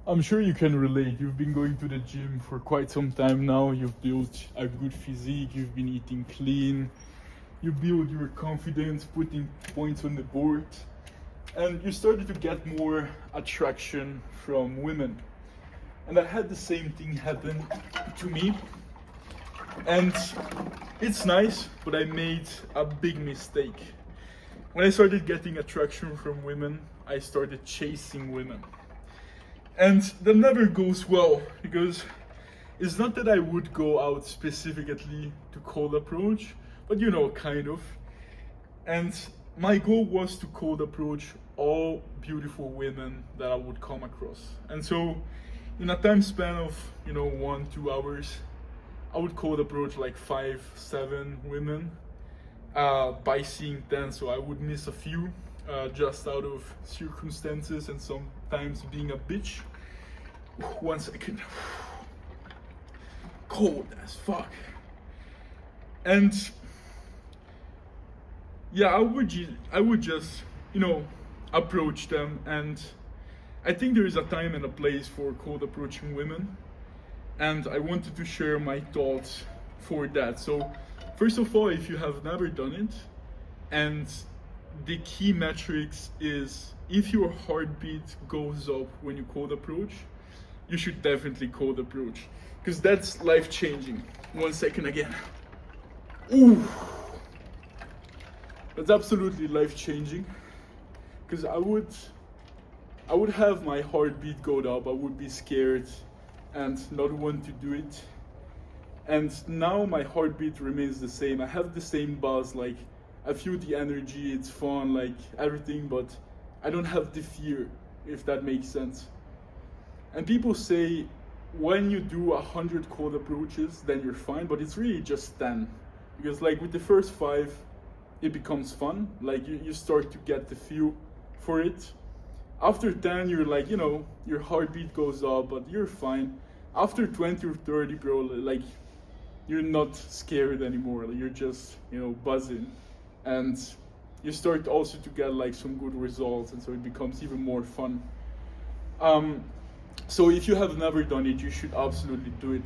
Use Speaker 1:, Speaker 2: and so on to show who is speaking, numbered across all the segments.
Speaker 1: I'm sure you can relate. You've been going to the gym for quite some time now. You've built a good physique. You've been eating clean. You build your confidence, putting points on the board. And you started to get more attraction from women. And I had the same thing happen to me. And it's nice, but I made a big mistake. When I started getting attraction from women, I started chasing women. And that never goes well because it's not that I would go out specifically to cold approach, but kind of. And my goal was to cold approach all beautiful women that I would come across. And so, in a time span of 1-2 hours, I would cold approach like 5-7 women by seeing 10, so I would miss a few just out of circumstances and sometimes being a bitch. 1 second. Cold as fuck. And yeah, I would just approach them, and I think there is a time and a place for cold approaching women, and I wanted to share my thoughts for that. So, first of all, if you have never done it, and the key metrics is if your heartbeat goes up when you cold approach, you should definitely cold approach because that's life changing. 1 second again. Ooh, that's absolutely life changing because I would have my heartbeat go up. I would be scared and not want to do it. And now my heartbeat remains the same. I have the same buzz, like I feel the energy, it's fun, like everything, but I don't have the fear, if that makes sense. And people say when you do 100 cold approaches, then you're fine, but it's really just 10. Because like with the first 5, it becomes fun. Like you start to get the feel for it. After 10, you're like, your heartbeat goes up, but you're fine. After 20 or 30, bro, like you're not scared anymore. Like, you're just, buzzing. And you start also to get like some good results, and so it becomes even more fun. So if you have never done it, you should absolutely do it.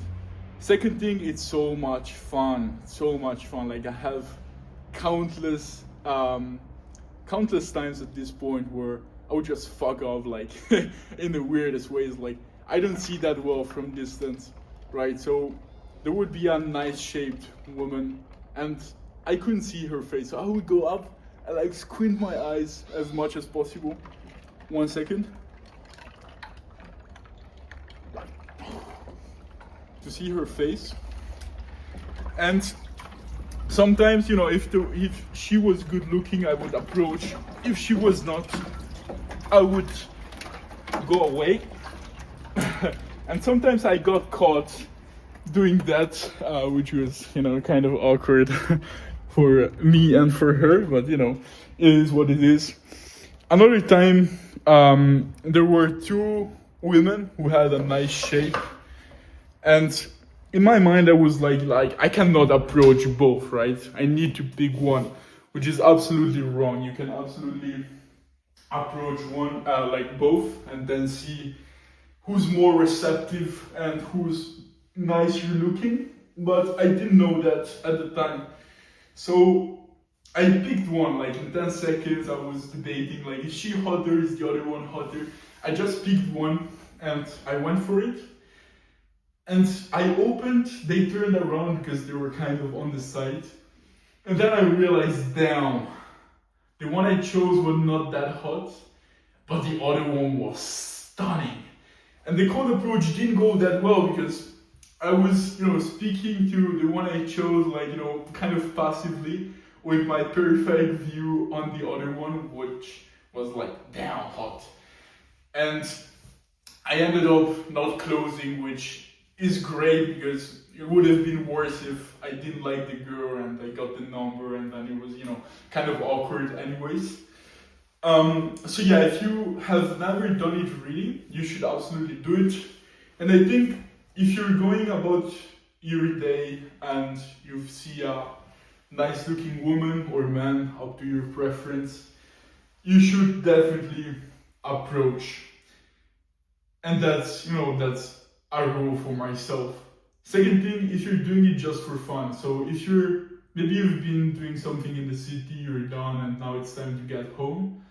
Speaker 1: Second thing, it's so much fun. So much fun. Like I have countless times at this point where I would just fuck off like in the weirdest ways. Like I don't see that well from distance, right? So there would be a nice shaped woman and I couldn't see her face. So I would go up and like squint my eyes as much as possible. 1 second. To see her face. And sometimes, if she was good looking, I would approach. If she was not, I would go away. And sometimes I got caught doing that, which was, kind of awkward for me and for her, but, it is what it is. Another time, there were 2 women who had a nice shape. And in my mind, I was like I cannot approach both, right? I need to pick one, which is absolutely wrong. You can absolutely approach one, like both, and then see who's more receptive and who's nicer looking. But I didn't know that at the time, so I picked one. Like in 10 seconds, I was debating like is she hotter, is the other one hotter? I just picked one and I went for it. And I opened, they turned around because they were kind of on the side. And then I realized, damn, the one I chose was not that hot, but the other one was stunning. And the cold approach didn't go that well because I was, speaking to the one I chose, like, kind of passively with my perfect view on the other one, which was like damn hot. And I ended up not closing, which is great because it would have been worse if I didn't like the girl and I got the number and then it was, kind of awkward anyways. So yeah, if you have never done it really, you should absolutely do it. And I think if you're going about your day and you see a nice looking woman or man, up to your preference, you should definitely approach. And that's, that's a rule for myself. Second thing, if you're doing it just for fun, so if maybe you've been doing something in the city, you're done, and now it's time to get home.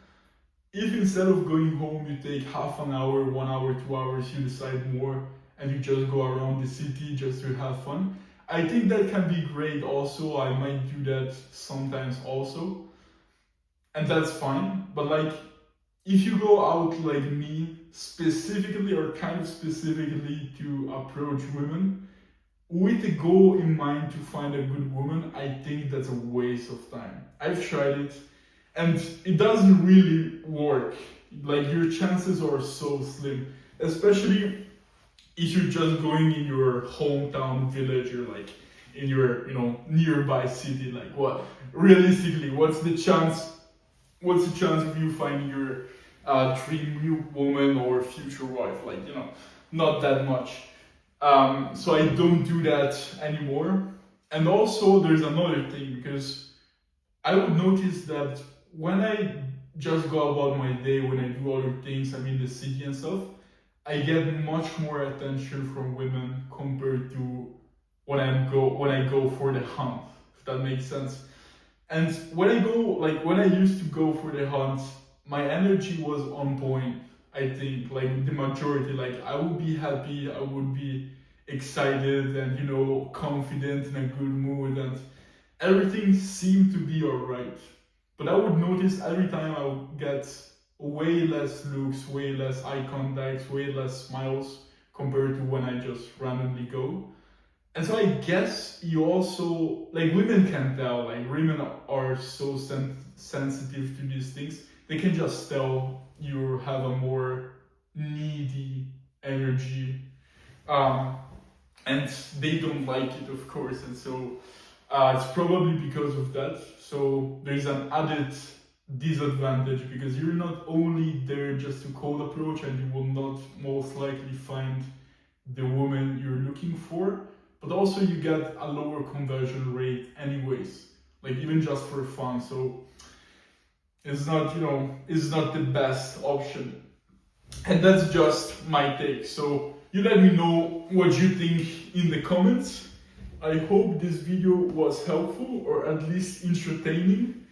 Speaker 1: If instead of going home you take half an hour, 1 hour, 2 hours, you decide more and you just go around the city just to have fun, I think that can be great also. I might do that sometimes also. And that's fine. But like, if you go out like me, specifically or kind of specifically to approach women, with a goal in mind to find a good woman, I think that's a waste of time. I've tried it and it doesn't really work. Like, your chances are so slim, especially if you're just going in your hometown village or like in your nearby city. Like, what realistically, what's the chance of you finding your dream woman or future wife? Like, not that much. So I don't do that anymore. And also there's another thing, because I would notice that when I just go about my day, when I do other things, I'm in the city and stuff, I get much more attention from women compared to when I go for the hunt, if that makes sense. And when I used to go for the hunt, my energy was on point. I think, like, the majority, like, I would be happy, I would be excited and confident, in a good mood, and everything seemed to be alright. But I would notice every time I would get way less looks, way less eye contacts, way less smiles compared to when I just randomly go. And so I guess you also, like, women can tell, like, women are so sensitive to these things. They can just tell you have a more needy energy. And they don't like it, of course. And so it's probably because of that. So there's an added disadvantage, because you're not only there just to cold approach and you will not most likely find the woman you're looking for, but also you get a lower conversion rate anyways, like, even just for fun. So it's not the best option. And that's just my take. So you let me know what you think in the comments. I hope this video was helpful, or at least entertaining,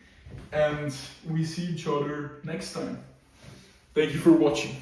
Speaker 1: and we see each other next time. Thank you for watching.